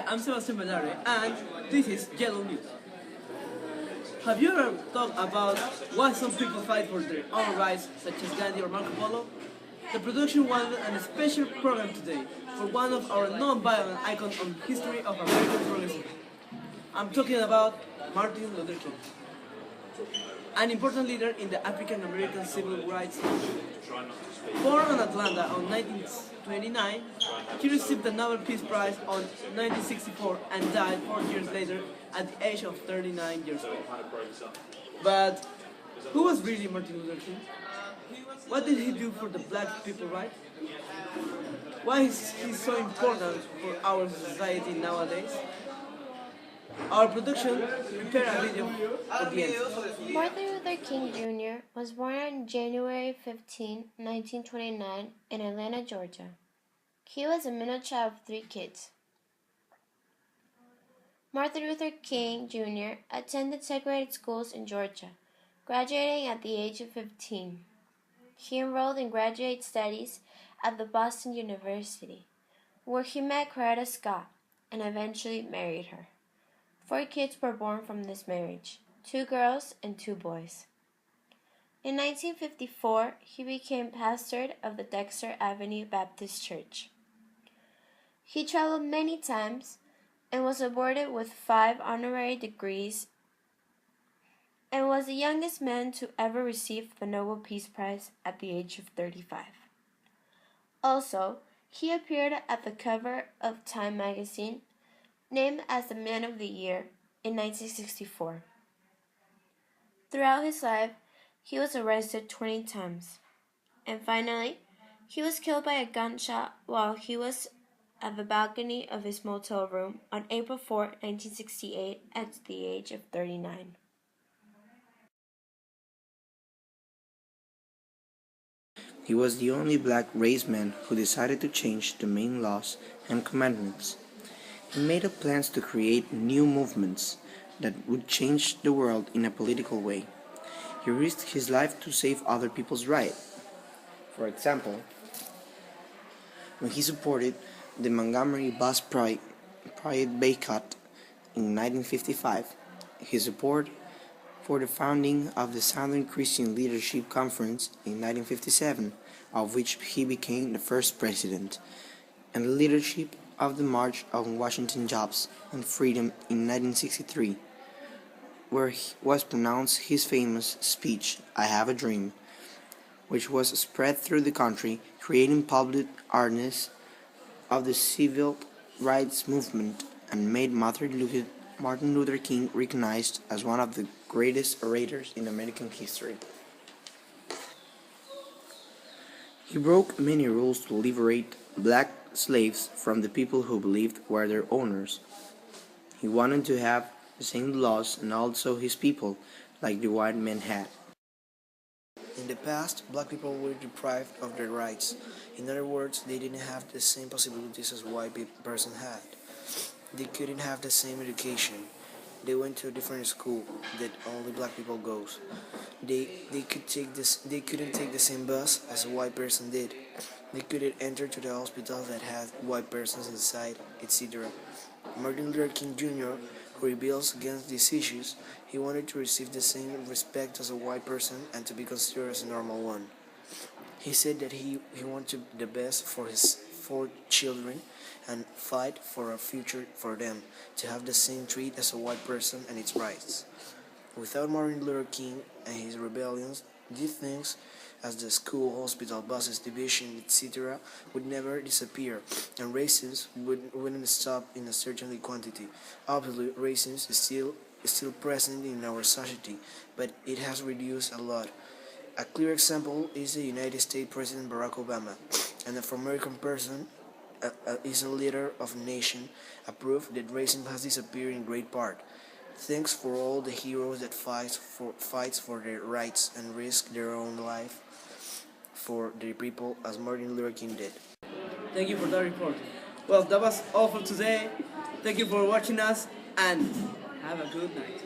I'm Sebastian Bellare, and this is Yellow News. Have you ever thought about why some people fight for their own rights, such as Gandhi or Marco Polo? The production wanted a special program today for one of our non-violent icons on history of American progressive. I'm talking about Martin Luther King, an important leader in the African American civil rights movement. Born in Atlanta on 1929, he received the Nobel Peace Prize on 1964 and died 4 years later at the age of 39 years old. But who was really Martin Luther King? What did he do for the black people, right? Why is he so important for our society nowadays? Our production prepared a video for the end. Martin Luther King Jr. was born on January 15, 1929 in Atlanta, Georgia. He was a middle child of 3 kids. Martin Luther King Jr. attended segregated schools in Georgia, graduating at the age of 15. He enrolled in graduate studies at the Boston University, where he met Coretta Scott and eventually married her. 4 kids were born from this marriage, 2 girls and 2 boys. In 1954, he became pastor of the Dexter Avenue Baptist Church. He traveled many times and was awarded with 5 honorary degrees and was the youngest man to ever receive the Nobel Peace Prize at the age of 35. Also, he appeared at the cover of Time magazine, named as the Man of the Year in 1964. Throughout his life, he was arrested 20 times. And finally, he was killed by a gunshot while he was at the balcony of his motel room on April 4, 1968, at the age of 39. He was the only black race man who decided to change the main laws and commandments. He made up plans to create new movements that would change the world in a political way. He risked his life to save other people's rights. For example, when he supported the Montgomery bus pride boycott in 1955, his support for the founding of the Southern Christian Leadership Conference in 1957, of which he became the first president, and the leadership of the March on Washington Jobs and Freedom in 1963, where was pronounced his famous speech, "I Have a Dream," which was spread through the country, creating public awareness of the civil rights movement and made Martin Luther King recognized as one of the greatest orators in American history. He broke many rules to liberate black slaves from the people who believed were their owners. He wanted to have the same laws and also his people like the white men had. In the past, black people were deprived of their rights. In other words, they didn't have the same possibilities as white person had. They couldn't have the same education. They went to a different school that only black people goes. They couldn't take the same bus as a white person did. They couldn't enter to the hospital that had white persons inside, etc. Martin Luther King Jr., who rebels against these issues, he wanted to receive the same respect as a white person and to be considered as a normal one. He said that he wanted the best for his 4 children and fight for a future for them, to have the same treat as a white person and its rights. Without Martin Luther King and his rebellions, these things as the school, hospital, buses, division, etc. would never disappear, and racism wouldn't stop in a certain quantity. Obviously, racism is still present in our society, but it has reduced a lot. A clear example is the United States President Barack Obama, and an American person is a leader of a nation, a proof that racism has disappeared in great part. Thanks for all the heroes that fights for their rights and risk their own life for their people as Martin Luther King did. Thank you for that report. Well, that was all for today. Thank you for watching us and have a good night.